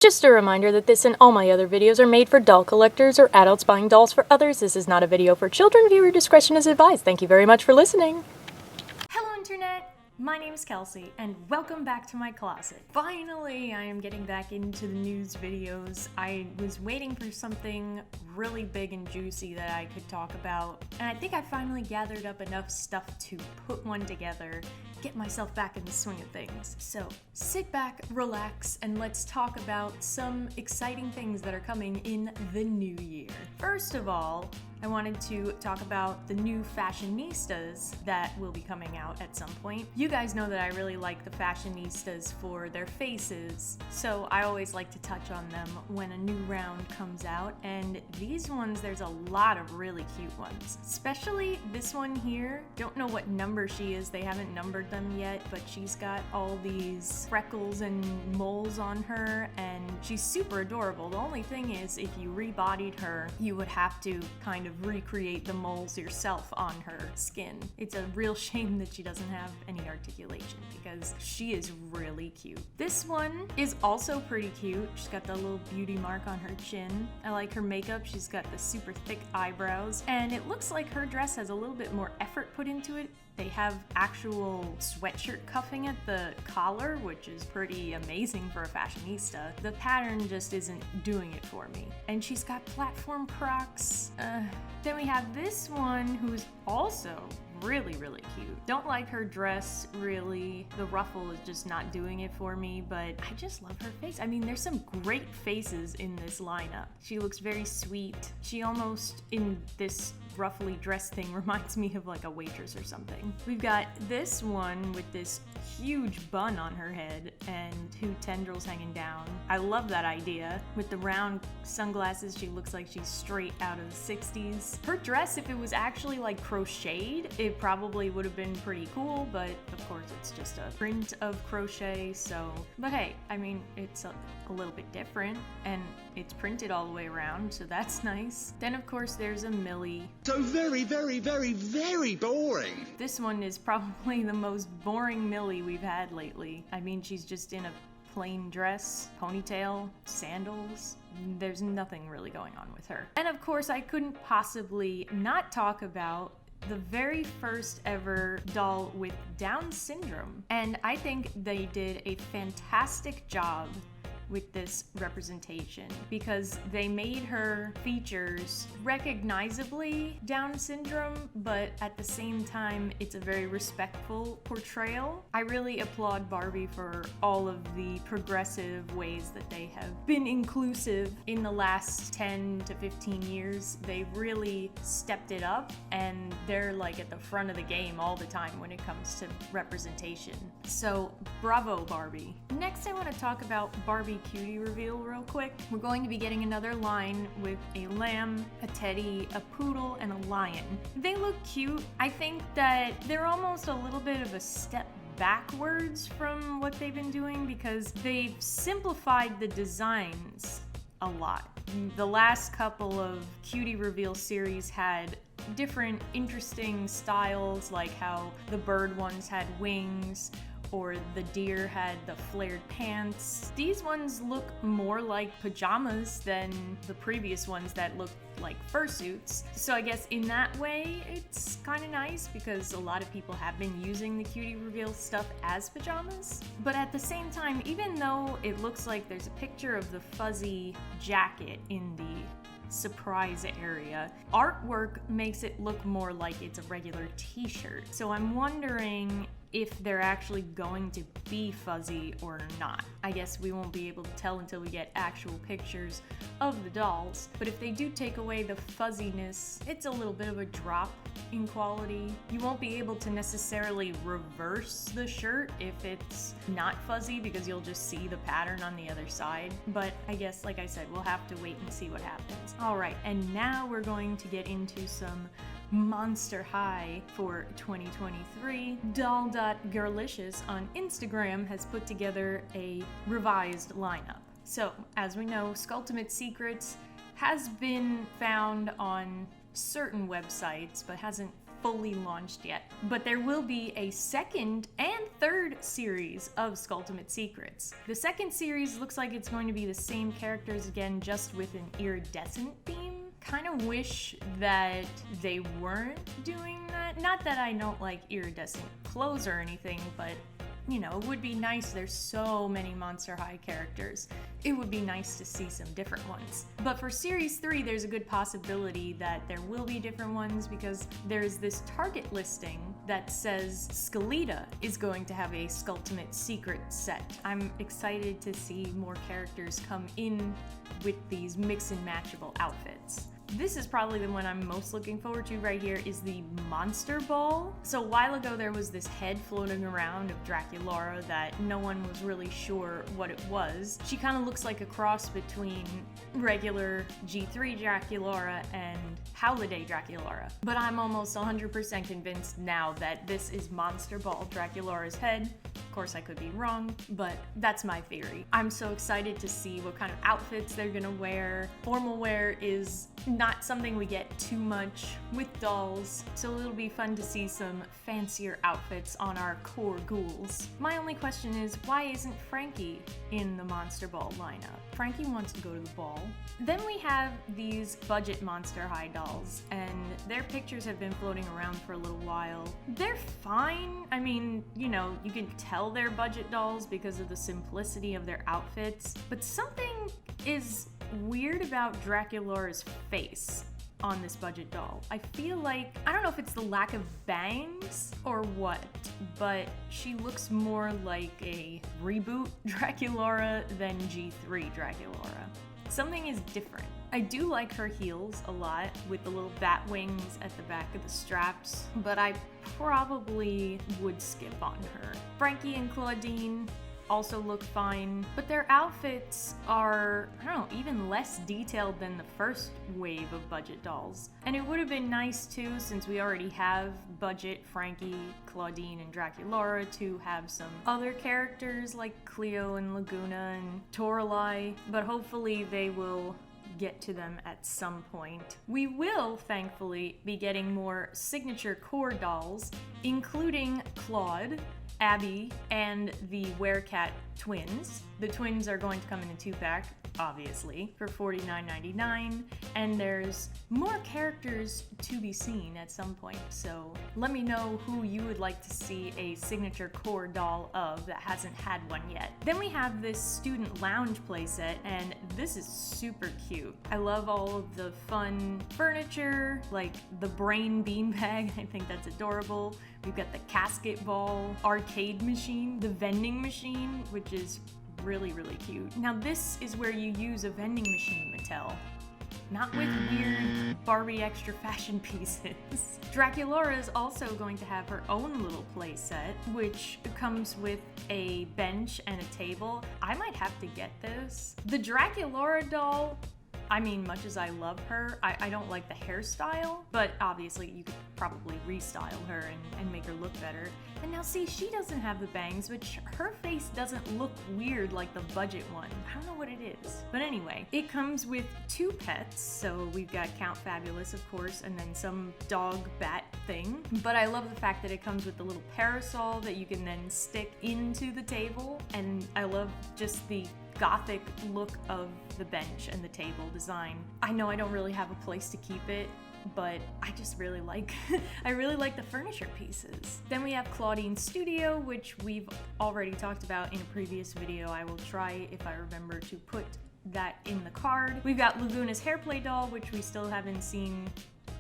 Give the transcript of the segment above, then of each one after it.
Just a reminder that this and all my other videos are made for doll collectors or adults buying dolls for others. This is not a video for children. Viewer discretion is advised. Thank you very much for listening. Hello Internet! My name is Kelsey, and welcome back to my closet. Finally, I am getting back into the news videos. I was waiting for something really big and juicy that I could talk about, and I think I finally gathered up enough stuff to put one together, get myself back in the swing of things. So sit back, relax, and let's talk about some exciting things that are coming in the new year. First of all, I wanted to talk about the new Fashionistas that will be coming out at some point. You guys know that I really like the Fashionistas for their faces, so I always like to touch on them when a new round comes out, and these ones, there's a lot of really cute ones. Especially this one here. Don't know what number she is, they haven't numbered them yet, but she's got all these freckles and moles on her, and she's super adorable. The only thing is, if you rebodied her, you would have to kind of recreate the moles yourself on her skin. It's a real shame that she doesn't have any articulation because she is really cute. This one is also pretty cute. She's got the little beauty mark on her chin. I like her makeup. She's got the super thick eyebrows, and it looks like her dress has a little bit more effort put into it. They have actual sweatshirt cuffing at the collar, which is pretty amazing for a fashionista. The pattern just isn't doing it for me. And she's got platform Crocs. Then we have this one who's also really cute. Don't like her dress really. The ruffle is just not doing it for me, but I just love her face. I mean, there's some great faces in this lineup. She looks very sweet. She almost, in this ruffly dress thing, reminds me of like a waitress or something. We've got this one with this huge bun on her head and two tendrils hanging down. I love that idea. With the round sunglasses, she looks like she's straight out of the 60s. Her dress, if it was actually like crocheted, it probably would have been pretty cool, but of course it's just a print of crochet, so. But hey, I mean, it's a little bit different, and it's printed all the way around, so that's nice. Then of course there's a Millie. So very boring. This one is probably the most boring Millie we've had lately. I mean, she's just in a plain dress, ponytail, sandals. There's nothing really going on with her. And of course, I couldn't possibly not talk about the very first ever doll with Down syndrome. And I think they did a fantastic job with this representation because they made her features recognizably Down syndrome, but at the same time, it's a very respectful portrayal. I really applaud Barbie for all of the progressive ways that they have been inclusive in the last 10 to 15 years. They've really stepped it up, and they're like at the front of the game all the time when it comes to representation. So bravo, Barbie. Next, I want to talk about Barbie Cutie Reveal real quick. We're going to be getting another line with a lamb, a teddy, a poodle, and a lion. They look cute. I think that they're almost a little bit of a step backwards from what they've been doing because they've simplified the designs a lot. The last couple of Cutie Reveal series had different interesting styles, like how the bird ones had wings, or the deer had the flared pants. These ones look more like pajamas than the previous ones that looked like fursuits. So I guess in that way, it's kind of nice because a lot of people have been using the Cutie Reveal stuff as pajamas. But at the same time, even though it looks like there's a picture of the fuzzy jacket in the surprise area, artwork makes it look more like it's a regular t-shirt. So I'm wondering if they're actually going to be fuzzy or not. I guess we won't be able to tell until we get actual pictures of the dolls, but if they do take away the fuzziness, it's a little bit of a drop in quality. You won't be able to necessarily reverse the shirt if it's not fuzzy because you'll just see the pattern on the other side, but I guess, like I said, we'll have to wait and see what happens. Alright, and now we're going to get into some Monster High for 2023. Doll.girlicious on Instagram has put together a revised lineup. So, as we know, Sculptimate Secrets has been found on certain websites, but hasn't fully launched yet. But there will be a second and third series of Skulltimate Secrets. The second series looks like it's going to be the same characters again, just with an iridescent theme. Kind of wish that they weren't doing that. Not that I don't like iridescent clothes or anything, but you know, it would be nice. There's so many Monster High characters. It would be nice to see some different ones. But for Series 3, there's a good possibility that there will be different ones because there's this Target listing that says Skeleta is going to have a Skulltimate Secret set. I'm excited to see more characters come in with these mix and matchable outfits. This is probably the one I'm most looking forward to right here is the Monster Ball. So a while ago there was this head floating around of Draculaura that no one was really sure what it was. She kind of looks like a cross between regular G3 Draculaura and Holiday Draculaura. But I'm almost 100% convinced now that this is Monster Ball Draculaura's head. Of course, I could be wrong, but that's my theory. I'm so excited to see what kind of outfits they're gonna wear. Formal wear is not something we get too much with dolls, so it'll be fun to see some fancier outfits on our core ghouls. My only question is, why isn't Frankie in the Monster Ball lineup? Frankie wants to go to the ball. Then we have these budget Monster High dolls, and their pictures have been floating around for a little while. They're fine. I mean, you know, you can tell they're budget dolls because of the simplicity of their outfits, but something is weird about Draculaura's face on this budget doll. I feel like, I don't know if it's the lack of bangs or what, but she looks more like a reboot Draculaura than G3 Draculaura. Something is different. I do like her heels a lot with the little bat wings at the back of the straps, but I probably would skip on her. Frankie and Claudine also look fine, but their outfits are, I don't know, even less detailed than the first wave of budget dolls. And it would have been nice too, since we already have budget Frankie, Claudine, and Draculaura, to have some other characters like Cleo and Laguna and Toralei, but hopefully they will get to them at some point. We will, thankfully, be getting more signature core dolls, including Claude, Abby, and the Werecat twins. The twins are going to come in a 2-pack, obviously, for $49.99, and there's more characters to be seen at some point, so let me know who you would like to see a signature core doll of that hasn't had one yet. Then we have this student lounge playset, and this is super cute. I love all of the fun furniture, like the brain beanbag. I think that's adorable. We've got the casket ball, arcade machine, the vending machine, which is really, really cute. Now this is where you use a vending machine, Mattel. Not with weird Barbie extra fashion pieces. Draculaura is also going to have her own little play set, which comes with a bench and a table. I might have to get this. The Draculaura doll, I mean, much as I love her, I don't like the hairstyle, but obviously you could probably restyle her and make her look better. And now see, she doesn't have the bangs, but her face doesn't look weird like the budget one. I don't know what it is. But anyway, it comes with 2 pets, so we've got Count Fabulous, of course, and then some dog bat thing. But I love the fact that it comes with the little parasol that you can then stick into the table, and I love just the gothic look of the bench and the table design. I know I don't really have a place to keep it, but I just really like I really like the furniture pieces. Then we have Claudine's Studio, which we've already talked about in a previous video. I will try, if I remember, to put that in the card. We've got Laguna's Hairplay doll, which we still haven't seen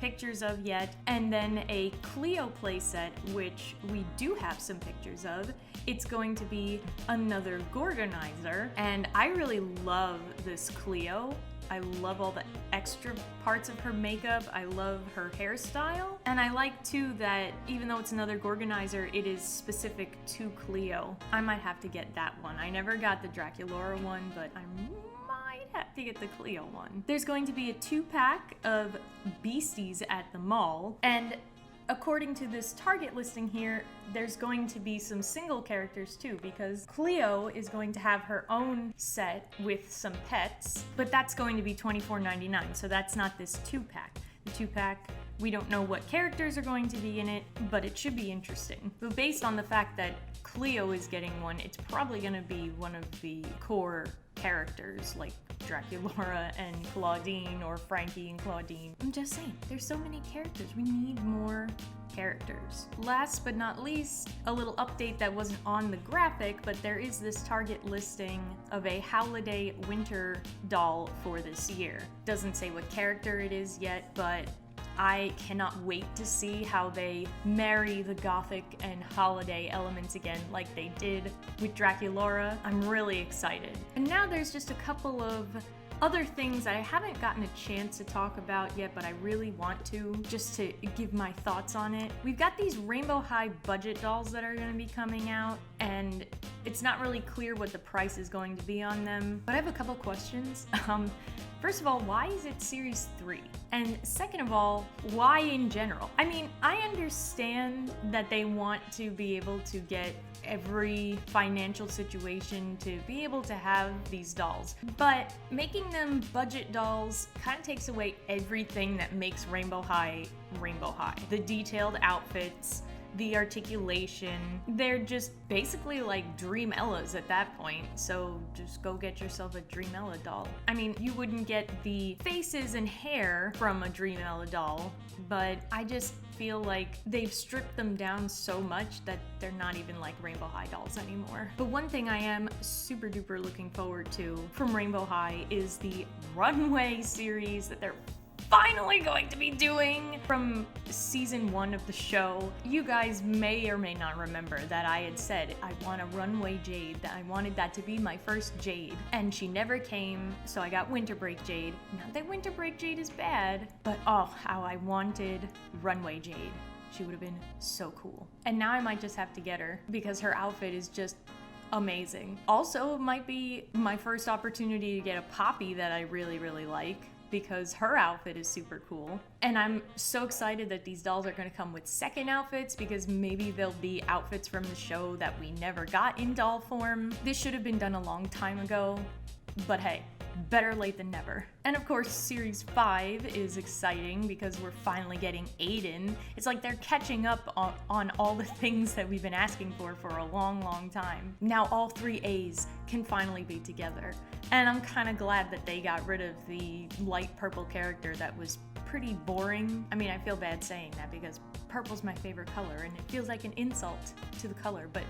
pictures of yet, and then a Cleo playset, which we do have some pictures of. It's going to be another Gorgonizer, and I really love this Cleo. I love all the extra parts of her makeup. I love her hairstyle. And I like too that even though it's another Gorgonizer, it is specific to Cleo. I might have to get that one. I never got the Draculaura one, but I might have to get the Cleo one. There's going to be a 2-pack of Beasties at the mall, and according to this Target listing here, there's going to be some single characters too, because Cleo is going to have her own set with some pets, but that's going to be $24.99, so that's not this 2-pack. The 2-pack We don't know what characters are going to be in it, but it should be interesting. But based on the fact that Cleo is getting one, it's probably gonna be one of the core characters like Draculaura and Claudine, or Frankie and Claudine. I'm just saying, there's so many characters. We need more characters. Last but not least, a little update that wasn't on the graphic, but there is this Target listing of a holiday winter doll for this year. Doesn't say what character it is yet, but I cannot wait to see how they marry the gothic and holiday elements again like they did with Draculaura. I'm really excited. And now there's just a couple of other things I haven't gotten a chance to talk about yet, but I really want to, just to give my thoughts on it. We've got these Rainbow High budget dolls that are going to be coming out, and it's not really clear what the price is going to be on them, but I have a couple questions. First of all, why is it Series 3? And second of all, why in general? I mean, I understand that they want to be able to get every financial situation to be able to have these dolls, but making them budget dolls kind of takes away everything that makes Rainbow High Rainbow High. The detailed outfits, the articulation, they're just basically like Dreamellas at that point, so just go get yourself a Dreamella doll. I mean, you wouldn't get the faces and hair from a Dreamella doll, but I just feel like they've stripped them down so much that they're not even like Rainbow High dolls anymore. But one thing I am super duper looking forward to from Rainbow High is the Runway series that they're finally going to be doing from season 1 of the show. You guys may or may not remember that I had said I want a Runway Jade, that I wanted that to be my first Jade, and she never came, so I got Winter Break Jade. Not that Winter Break Jade is bad, but oh, how I wanted Runway Jade. She would have been so cool. And now I might just have to get her because her outfit is just amazing. Also, it might be my first opportunity to get a Poppy that I really, really like, because her outfit is super cool. And I'm so excited that these dolls are gonna come with second outfits, because maybe they'll be outfits from the show that we never got in doll form. This should have been done a long time ago, but hey, better late than never. And of course, Series 5 is exciting because we're finally getting Aiden. It's like they're catching up on all the things that we've been asking for a long, long time. Now all 3 A's can finally be together. And I'm kind of glad that they got rid of the light purple character that was pretty boring. I mean, I feel bad saying that because purple's my favorite color and it feels like an insult to the color, but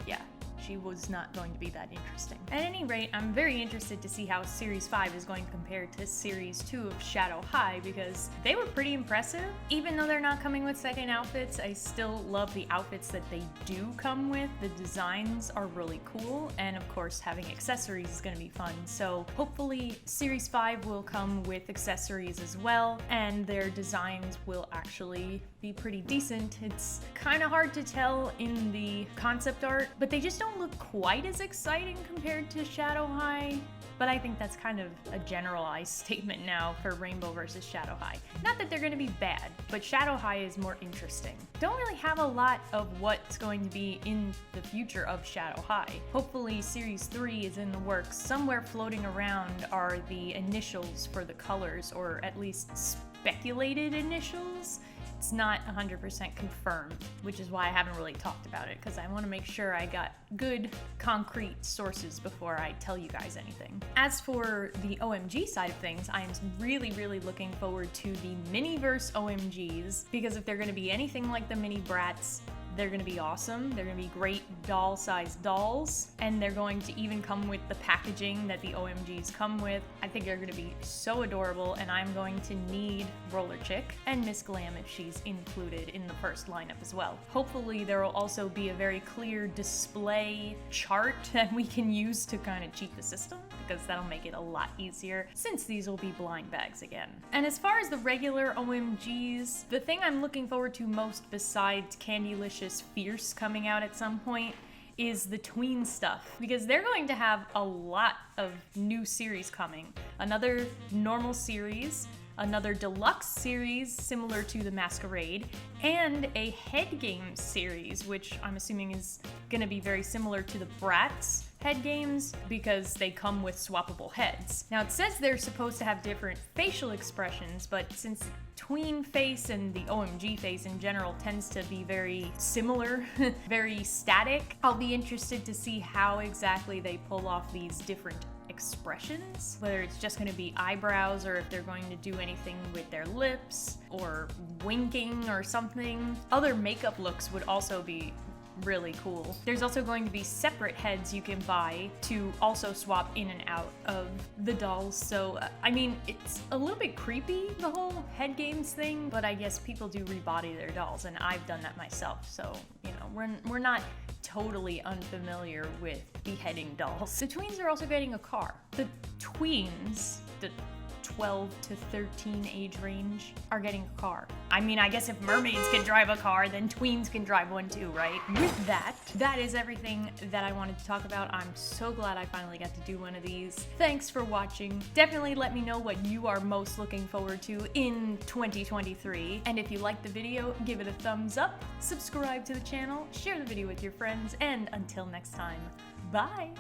yeah. She was not going to be that interesting. At any rate, I'm very interested to see how Series 5 is going to compare to Series 2 of Shadow High, because they were pretty impressive. Even though they're not coming with second outfits, I still love the outfits that they do come with. The designs are really cool, and of course having accessories is going to be fun. So hopefully Series 5 will come with accessories as well, and their designs will actually be pretty decent. It's kind of hard to tell in the concept art, but they just don't look quite as exciting compared to Shadow High. But I think that's kind of a generalized statement now for Rainbow versus Shadow High. Not that they're going to be bad, but Shadow High is more interesting. Don't really have a lot of what's going to be in the future of Shadow High. Hopefully Series 3 is in the works. Somewhere floating around are the initials for the colors, or at least speculated initials. It's not 100% confirmed, which is why I haven't really talked about it, because I want to make sure I got good, concrete sources before I tell you guys anything. As for the OMG side of things, I am really, really looking forward to the Miniverse OMGs, because if they're going to be anything like the Mini Brats, they're going to be awesome. They're going to be great doll-sized dolls, and they're going to even come with the packaging that the OMGs come with. I think they're going to be so adorable, and I'm going to need Roller Chick and Miss Glam if she's included in the first lineup as well. Hopefully there will also be a very clear display chart that we can use to kind of cheat the system, because that'll make it a lot easier since these will be blind bags again. And as far as the regular OMGs, the thing I'm looking forward to most besides Candylicious Fierce coming out at some point is the tween stuff, because they're going to have a lot of new series coming. Another normal series, another deluxe series similar to the Masquerade, and a head game series, which I'm assuming is going to be very similar to the Bratz head games because they come with swappable heads. Now it says they're supposed to have different facial expressions, but since tween face and the OMG face in general tends to be very similar, very static, I'll be interested to see how exactly they pull off these different expressions, whether it's just going to be eyebrows or if they're going to do anything with their lips or winking or something. Other makeup looks would also be really cool. There's also going to be separate heads you can buy to also swap in and out of the dolls. So, I mean, it's a little bit creepy, the whole head games thing, but I guess people do rebody their dolls, and I've done that myself. So, you know, we're not totally unfamiliar with beheading dolls. The tweens are also getting a car. The tweens, the 12 to 13 age range, are getting a car. I mean, I guess if mermaids can drive a car, then tweens can drive one too, right? With that is everything that I wanted to talk about. I'm so glad I finally got to do one of these. Thanks for watching. Definitely let me know what you are most looking forward to in 2023. And if you liked the video, give it a thumbs up, subscribe to the channel, share the video with your friends, and until next time, bye!